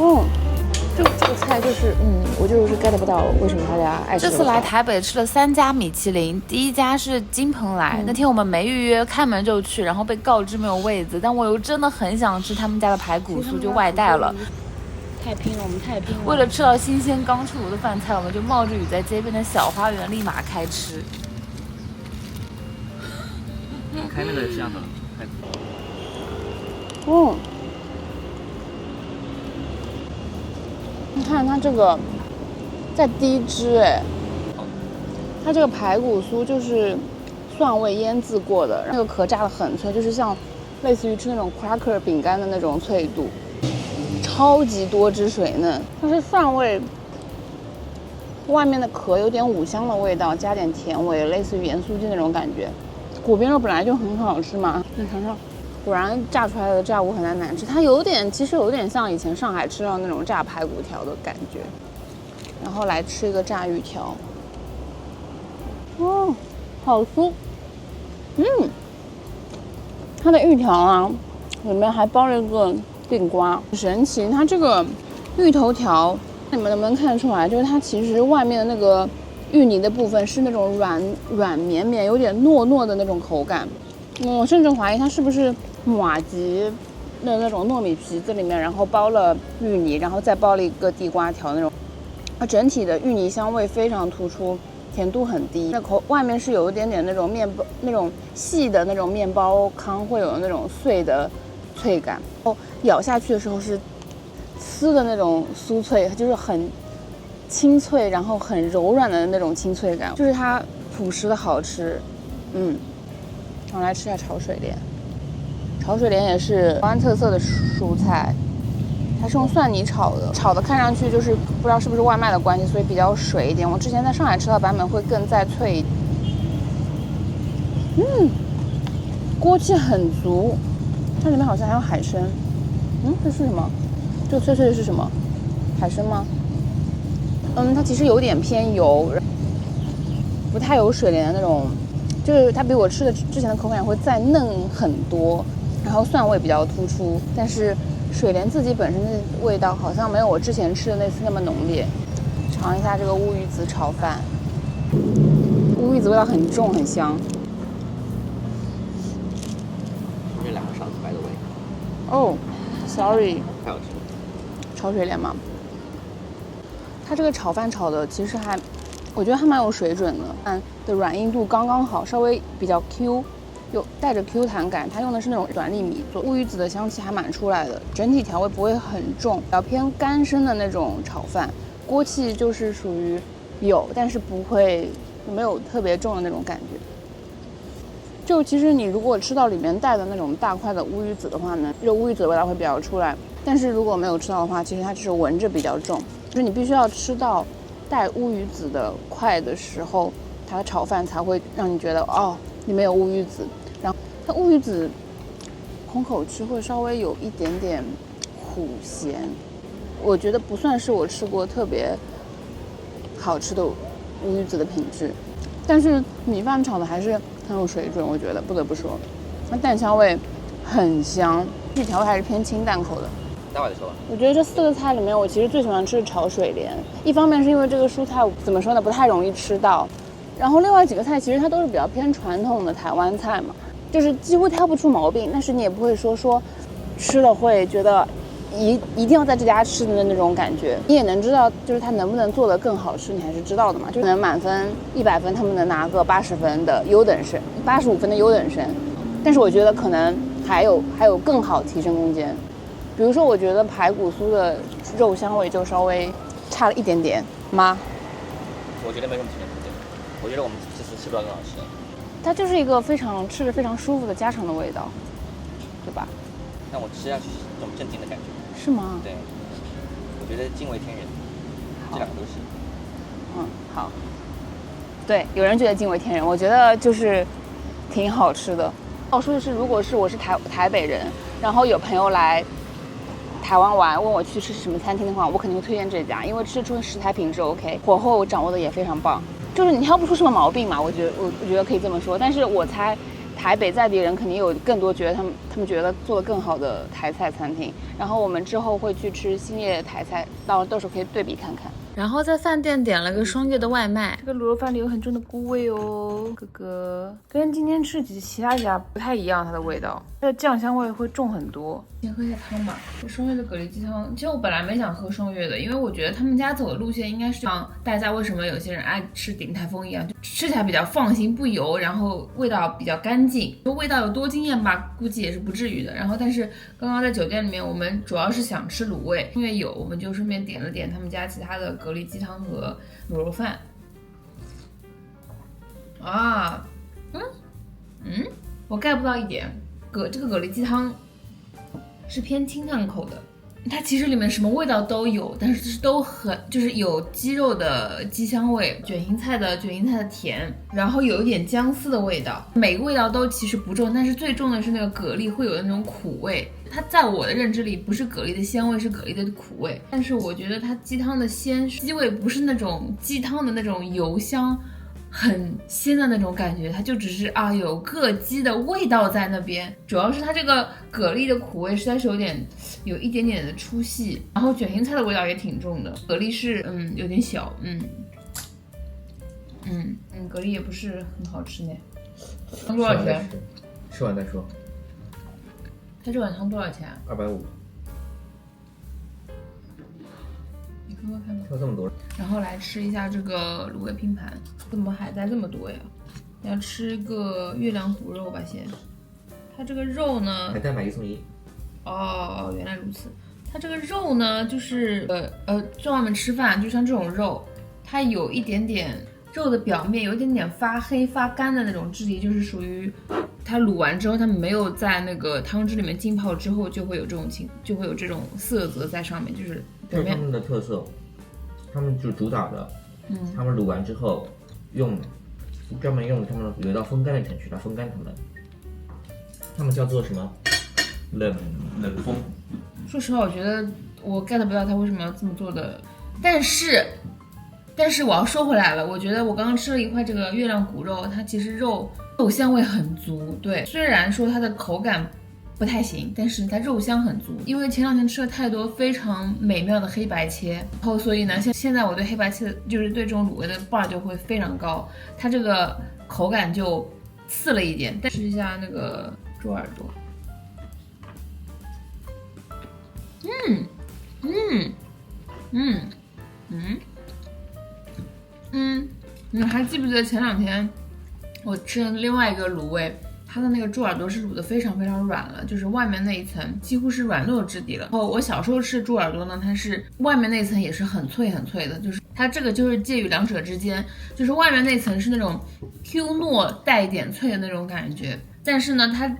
哦，这个菜就是，我就是 get 不到为什么大家爱吃。这次来台北吃了3家米其林，第一家是金鹏来，那天我们没预约，开门就去，然后被告知没有位子，但我又真的很想吃他们家的排骨酥，就外带了。太拼了，我们太拼了！为了吃到新鲜刚出炉的饭菜，我们就冒着雨在街边的小花园立马开吃。你开那个摄像头，开。你看它这个在低脂哎，它这个排骨酥就是蒜味腌制过的，那个壳炸得很脆，就是像类似于吃那种 cracker 饼干的那种脆度。超级多汁水嫩，它是蒜味，外面的壳有点五香的味道，加点甜味，类似于盐酥鸡那种感觉。果边肉本来就很好吃嘛，你尝尝，果然炸出来的炸物很难吃。它其实有点像以前上海吃到那种炸排骨条的感觉。然后来吃一个炸鱼条，好酥，它的鱼条啊，里面还包了一个地瓜，很神奇。它这个芋头条，你们能不能看得出来？就是它其实外面的那个芋泥的部分是那种软绵绵、有点糯糯的那种口感。我甚至怀疑它是不是马吉的那种糯米皮子里面，然后包了芋泥，然后再包了一个地瓜条那种。它整体的芋泥香味非常突出，甜度很低。那外面是有一点点那种面包，那种细的那种面包糠会有那种碎的脆感，然后咬下去的时候是丝的那种酥脆，就是很清脆，然后很柔软的那种清脆感，就是它朴实的好吃。我们来吃一下炒水莲。炒水莲也是台湾特色的蔬菜，它是用蒜泥炒的，炒的看上去就是不知道是不是外卖的关系，所以比较水一点。我之前在上海吃到版本会更再脆一点。锅气很足，它里面好像还有海参。这是什么？这个脆脆的是什么？海参吗？它其实有点偏油，不太有水莲的那种，就是它比我吃的之前的口感会再嫩很多，然后蒜味比较突出，但是水莲自己本身的味道好像没有我之前吃的那次那么浓烈。尝一下这个乌鱼子炒饭，乌鱼子味道很重很香。这2个勺子by the way。sorry。太好吃了。炒水莲嘛，它这个炒饭炒的其实我觉得还蛮有水准的，饭的软硬度刚刚好，稍微比较 Q， 有带着 Q 弹感。它用的是那种短粒米做，乌鱼子的香气还蛮出来的，整体调味不会很重，比较偏干身的那种炒饭，锅气就是属于有，但是没有特别重的那种感觉。就其实你如果吃到里面带的那种大块的乌鱼子的话呢，这乌鱼子的味道会比较出来。但是如果没有吃到的话，其实它只是闻着比较重，就是你必须要吃到带乌鱼子的块的时候，它的炒饭才会让你觉得里面有乌鱼子。然后它乌鱼子空口吃会稍微有一点点苦咸，我觉得不算是我吃过特别好吃的乌鱼子的品质，但是米饭炒的还是很有水准，我觉得不得不说，那蛋香味很香，这调味还是偏清淡口的。待会再说吧。我觉得这4个菜里面，我其实最喜欢吃炒水莲。一方面是因为这个蔬菜怎么说呢，不太容易吃到，然后另外几个菜其实它都是比较偏传统的台湾菜嘛，就是几乎挑不出毛病，但是你也不会说吃了会觉得一定要在这家吃的那种感觉。你也能知道，就是它能不能做得更好吃，你还是知道的嘛。就可能满分100分，他们能拿个80分的优等生，85分的优等生，但是我觉得可能还有更好提升空间。比如说，我觉得排骨酥的肉香味就稍微差了一点点吗？我觉得没什么提升空间。我觉得我们这次吃不到更好吃的。它就是一个吃着非常舒服的家常的味道，对吧？但我吃下去是一种镇定的感觉。是吗？对，我觉得惊为天人，这2个都是。好。对，有人觉得惊为天人，我觉得就是挺好吃的。我说的是，如果是我是台北人，然后有朋友来台湾玩，问我去吃什么餐厅的话，我肯定会推荐这家，因为吃出食材品质 OK， 火候掌握的也非常棒，就是你挑不出什么毛病嘛。我觉得可以这么说。但是我猜台北在地人肯定有更多觉得他们觉得做的更好的台菜餐厅，然后我们之后会去吃兴业台菜，到时候可以对比看看。然后在饭店点了个双月的外卖，这个卤肉饭里有很重的菇味哦，哥哥，跟今天吃其他家不太一样，它的味道，它的酱香味会重很多。先喝一下汤吧，这双月的蛤蜊鸡汤，其实我本来没想喝双月的，因为我觉得他们家走的路线应该是像大家为什么有些人爱吃鼎泰丰一样，就吃起来比较放心不油，然后味道比较干净，就味道有多惊艳吧，估计也是不至于的。然后但是刚刚在酒店里面，我们主要是想吃卤味，因为有我们就顺便点了点他们家其他的蛤蜊鸡汤和卤肉饭。啊，我 get 不到一点，这个蛤蜊鸡汤是偏清淡口的，它其实里面什么味道都有，但是都很就是有鸡肉的鸡香味，卷心菜的甜，然后有一点姜丝的味道，每个味道都其实不重，但是最重的是那个蛤蜊会有的那种苦味，它在我的认知里不是蛤蜊的鲜味，是蛤蜊的苦味，但是我觉得它鸡汤的鸡味不是那种鸡汤的那种油香很鲜的那种感觉，它就只是有个鸡的味道在那边，主要是它这个蛤蜊的苦味实在是有一点点的出戏，然后卷心菜的味道也挺重的，蛤蜊是有点小，蛤蜊也不是很好吃呢。汤多少钱？吃完再说。它这碗汤多少钱250。你喝喝看吧。挑这么多。然后来吃一下这个卤味拼盘，怎么海带这么多呀？要吃个月亮骨肉吧先。它这个肉呢？海带买1送1。哦，原来如此。它这个肉呢，就是在外面吃饭，就像这种肉，它有一点点肉的表面有一点点发黑发干的那种质地，就是属于它卤完之后，它没有在那个汤汁里面浸泡之后，就会有这种色泽在上面，就是表面。这是他们的特色，他们就主打的，他们卤完之后专门用他们有一道风干的程序来风干它们，他们叫做什么？冷风。说实话，我觉得我 get 不到他为什么要这么做的，但是我要说回来了，我觉得我刚刚吃了一块这个月亮骨肉，它其实肉香味很足，对，虽然说它的口感不太行，但是它肉香很足，因为前2天吃了太多非常美妙的黑白切，然后所以呢，现在我对黑白切就是对这种卤味的 bar 就会非常高，它这个口感就刺了一点。但试一下那个猪耳朵，你还记不记得前2天我吃的另外一个卤味，它的那个猪耳朵是卤的非常非常软了，就是外面那一层几乎是软糯质地了。然后我小时候吃的猪耳朵呢，它是外面那层也是很脆很脆的，就是它这个就是介于两者之间，就是外面那层是那种 Q 糯带一点脆的那种感觉，但是呢它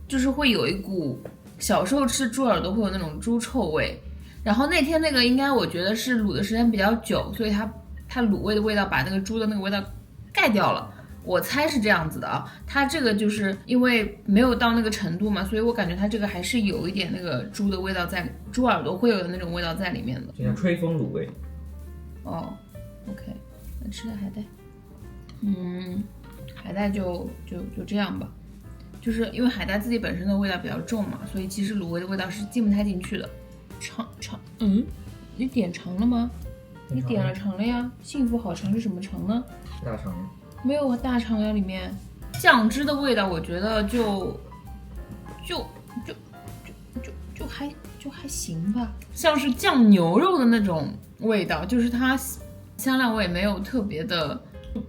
就是会有一股小时候吃猪耳朵会有那种猪臭味。然后那天那个应该我觉得是卤的时间比较久，所以它卤味的味道把那个猪的那个味道盖掉了，我猜是这样子的啊。它这个就是因为没有到那个程度嘛，所以我感觉它这个还是有一点那个猪的味道在，猪耳朵会有的那种味道在里面的，就像吹风卤味。哦 OK， 那吃点海带，海带就这样吧，就是因为海带自己本身的味道比较重嘛，所以其实卤味的味道是进不太进去的。你点尝了吗？你点了尝了呀。幸福好尝是什么尝呢？大肠。没有大肠呀，里面酱汁的味道，我觉得就还行吧，像是酱牛肉的那种味道，就是它香料味没有特别的，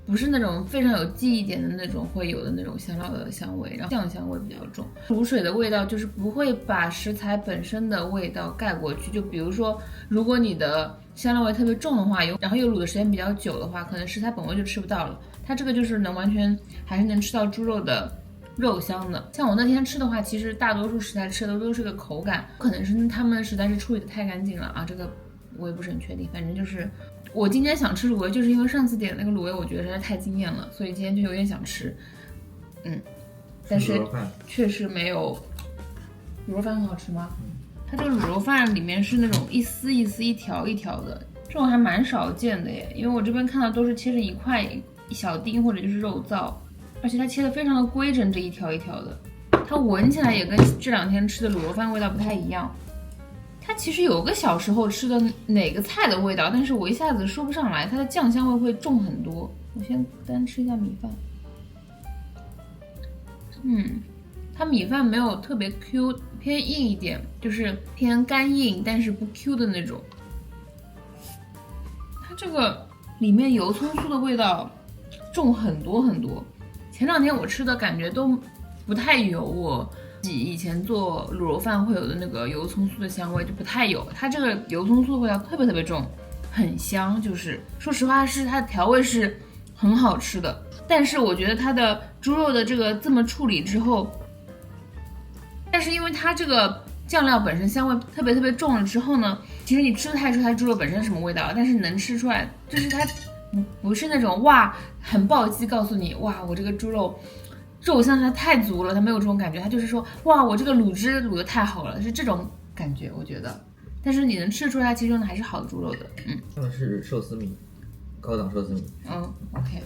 不是那种非常有记忆点的那种会有的那种香料的香味，然后酱香味比较重。卤水的味道就是不会把食材本身的味道盖过去，就比如说如果你的香料味特别重的话，然后又卤的时间比较久的话，可能食材本味就吃不到了。它这个就是完全还是能吃到猪肉的肉香的。像我那天吃的话，其实大多数食材吃的都是个口感，可能是他们实在是处理的太干净了啊，这个我也不是很确定。反正就是我今天想吃卤味，就是因为上次点那个卤味我觉得实在太惊艳了，所以今天就有点想吃。但是确实没有。卤肉饭很好吃吗？它这个卤肉饭里面是那种一丝一丝一条一条的，这种还蛮少见的耶，因为我这边看到都是切成一块一小丁或者就是肉燥。而且它切的非常的规整，这一条一条的，它闻起来也跟这2天吃的卤肉饭味道不太一样。它其实有个小时候吃的哪个菜的味道，但是我一下子说不上来，它的酱香味会重很多。我先单吃一下米饭。它米饭没有特别 Q， 偏硬一点，就是偏干硬，但是不 Q 的那种。它这个里面油葱酥的味道重很多很多。前2天我吃的感觉都不太有我以前做卤肉饭会有的那个油葱酥的香味，就不太有。它这个油葱酥的味道特别特别重，很香。就是说实话，是它的调味是很好吃的，但是我觉得它的猪肉的这么处理之后，但是因为它这个酱料本身香味特别特别重了之后呢，其实你吃不太出它猪肉本身是什么味道，但是能吃出来，就是它不是那种哇很暴击告诉你哇我这个猪肉香它太足了，它没有这种感觉，它就是说哇我这个卤汁卤的太好了，是这种感觉我觉得。但是你能吃出来它其实用的还是好的猪肉的。用的是寿司米，高档寿司米。OK。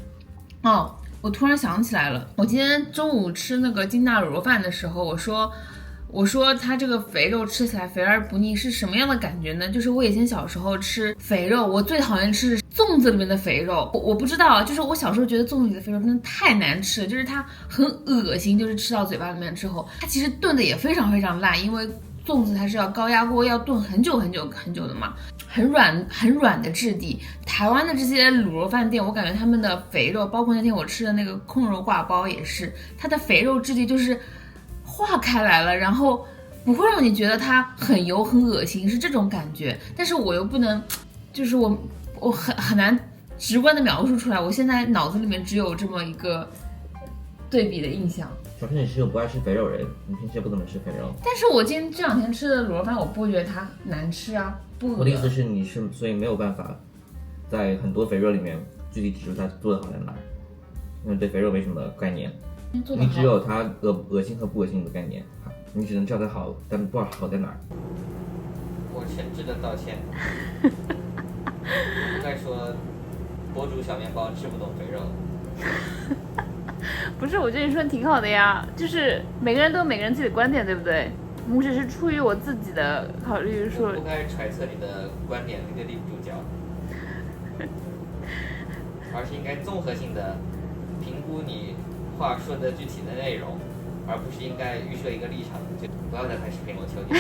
我突然想起来了，我今天中午吃那个金大卤肉饭的时候，我说它这个肥肉吃起来肥而不腻是什么样的感觉呢？就是我以前小时候吃肥肉，我最讨厌吃粽子里面的肥肉。我不知道，就是我小时候觉得粽子里的肥肉真的太难吃了，就是它很恶心，就是吃到嘴巴里面之后，它其实炖的也非常非常烂，因为粽子它是要高压锅要炖很久很久很久的嘛，很软的质地。台湾的这些卤肉饭店，我感觉他们的肥肉，包括那天我吃的那个控肉挂包也是，它的肥肉质地就是化开来了，然后不会让你觉得它很油很恶心，是这种感觉。但是我又不能，就是我很难直观的描述出来，我现在脑子里面只有这么一个对比的印象。小陈，你是个不爱吃肥肉人，你平时也不怎么吃肥肉。但是我这2天吃的卤肉饭，我不会觉得它难吃啊，不恶。我的意思是，所以没有办法在很多肥肉里面具体指出它做的好在哪，因为对肥肉没什么概念，你只有它恶心和不恶心的概念，你只能知道它好，但不知道好在哪儿。我诚挚的道歉，不该说博主小面包吃不懂肥肉。不是，我觉得你说的挺好的呀，就是每个人都有每个人自己的观点，对不对？我只是出于我自己的考虑说，不该揣测你的观点，那个立不住脚，而是应该综合性的评估你话说的具体的内容，而不是应该预设一个立场，就不要再开始评论求解。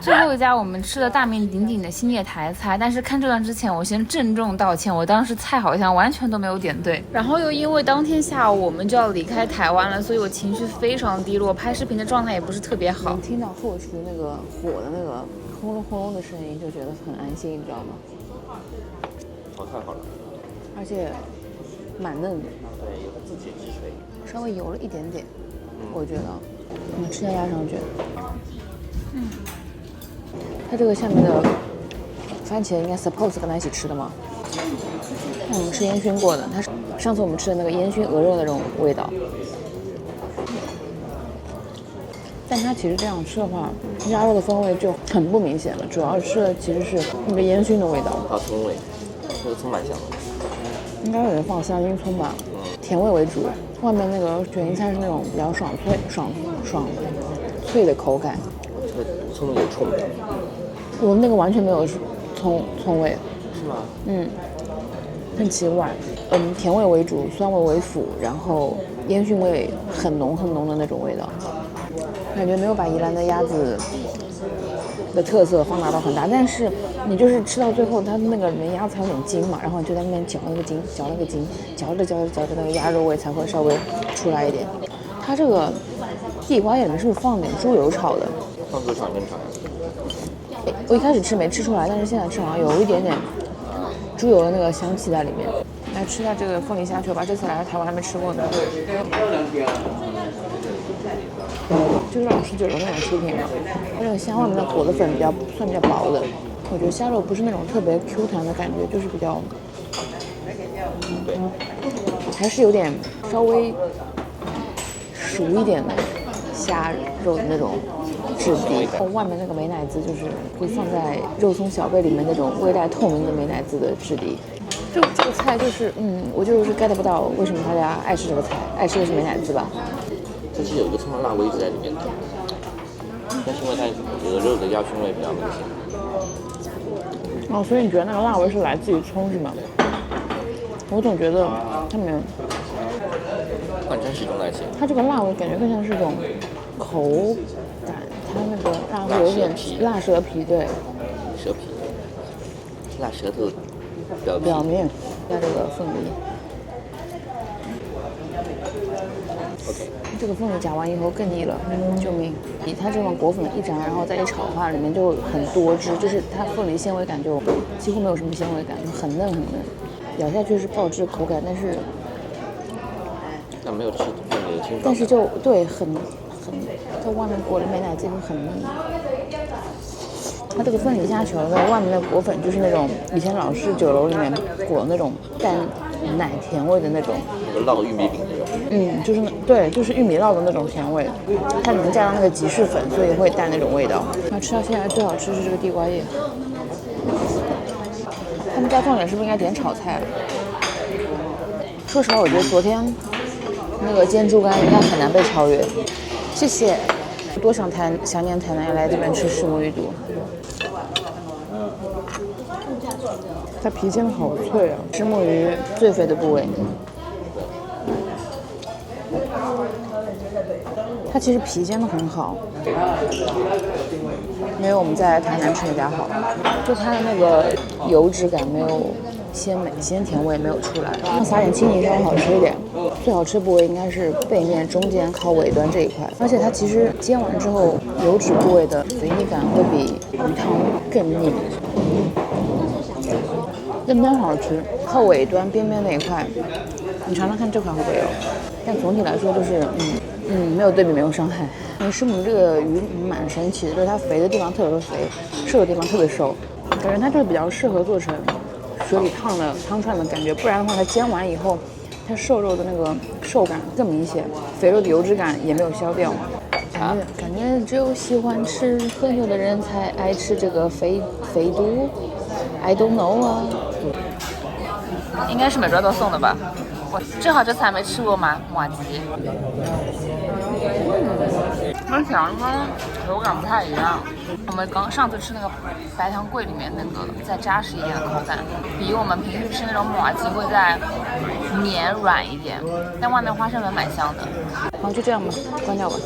最后一家我们吃了大名鼎鼎的兴业台菜，但是看这段之前我先郑重道歉，我当时菜好像完全都没有点对，然后又因为当天下午我们就要离开台湾了，所以我情绪非常低落，拍视频的状态也不是特别好。听到后厨那个火的那个轰隆轰隆的声音，就觉得很安心，你知道吗？太好了，而且蛮嫩的，对，有自己之水，稍微油了一点点，我觉得。我们吃下鸭上卷，它这个下面的番茄应该 suppose 跟它一起吃的吗？是烟熏过的，它是上次我们吃的那个烟熏鹅肉那种味道。但它其实这样吃的话，鸭肉的风味就很不明显了，主要吃的其实是那个烟熏的味道。葱味，这个葱蛮香的。应该有人放香烟葱吧，甜味为主。外面那个卷心菜是那种比较爽脆的口感。这个葱有冲的。我们那个完全没有葱味。是吗？很奇怪。甜味为主，酸味为辅，然后烟熏味很浓很浓的那种味道。感觉没有把宜兰的鸭子的特色放大到很大，但是你就是吃到最后，它那个里面鸭子还有点筋嘛，然后你就在那边嚼那个筋，嚼着那个鸭肉味才会稍微出来一点。它这个地瓜叶里面是不是放点猪油炒的？放猪炒面炒。我一开始吃没吃出来，但是现在吃好像有一点点猪油的那个香气在里面。来吃一下这个凤梨虾球吧，这次来台湾还没吃过呢。就是29的那种出品嘛，它这个虾外面的裹的粉算比较薄的，我觉得虾肉不是那种特别 Q 弹的感觉，就是比较，还是有点稍微熟一点的虾肉的那种质地。外面那个美乃滋就是会放在肉松小贝里面那种微带透明的美乃滋的质地，就这个菜就是，我就是 get 不到为什么大家爱吃这个菜，爱吃的是美乃滋吧？这是有一个葱的辣味一直在里面的，但是因为它鹅肉的鸭胸味比较明显。哦，所以你觉得那个辣味是来自于葱是吗？我总觉得它没有，换成始终来些。它这个辣味感觉更像是一种口感，它那个辣会有点辣舌皮，对，舌皮，辣舌头表面加这个凤梨。OK， 这个凤梨夹完以后更腻了，救命！以它这种裹粉一炸，然后再一炒的话，里面就很多汁，就是它凤梨纤维感就几乎没有什么纤维感，就很嫩很嫩，咬下去是爆汁口感，但没有吃凤梨的清爽。但是就对很在外面裹的美乃滋会很腻。它这个凤梨虾球的外面的裹粉就是那种以前老式酒楼里面裹那种带奶甜味的那种，那个烙玉米饼那种。就是对，就是玉米烙的那种甜味，它里面加上那个吉士粉，所以会带那种味道。那吃到现在最好吃是这个地瓜叶。他们家重点是不是应该点炒菜？说实话，我觉得昨天那个煎猪肝应该很难被超越。谢谢，多想念台南，要来这边吃虱目鱼肚。它皮煎的好脆啊！虱目鱼最肥的部位。它其实皮煎的很好，没有我们在台南吃那家好，就它的那个油脂感没有鲜甜味没有出来，撒点青泥稍微好吃一点。最好吃的部位应该是背面中间靠尾端这一块，而且它其实煎完之后，油脂部位的肥腻感会比鱼汤更腻。真的好吃，靠尾端边边那一块，你尝尝看这块会不会有？但总体来说就是没有对比没有伤害。虱目这个鱼蛮神奇的，就是它肥的地方特别肥，瘦的地方特别瘦，感觉它就是比较适合做成水里烫的汤串的感觉，不然的话它煎完以后，它瘦肉的那个瘦感更明显，肥肉的油脂感也没有消掉。感觉只有喜欢吃喝酒的人才爱吃这个肥肚 ，I don't know 啊。应该是每周都送的吧？我正好这次还没吃过马吉，跟想象中口感不太一样。我们上次吃那个白糖桂里面那个再扎实一点的口感，比我们平时吃那种马吉会再绵软一点，但外面花生粉蛮香的。好，就这样吧，关掉吧。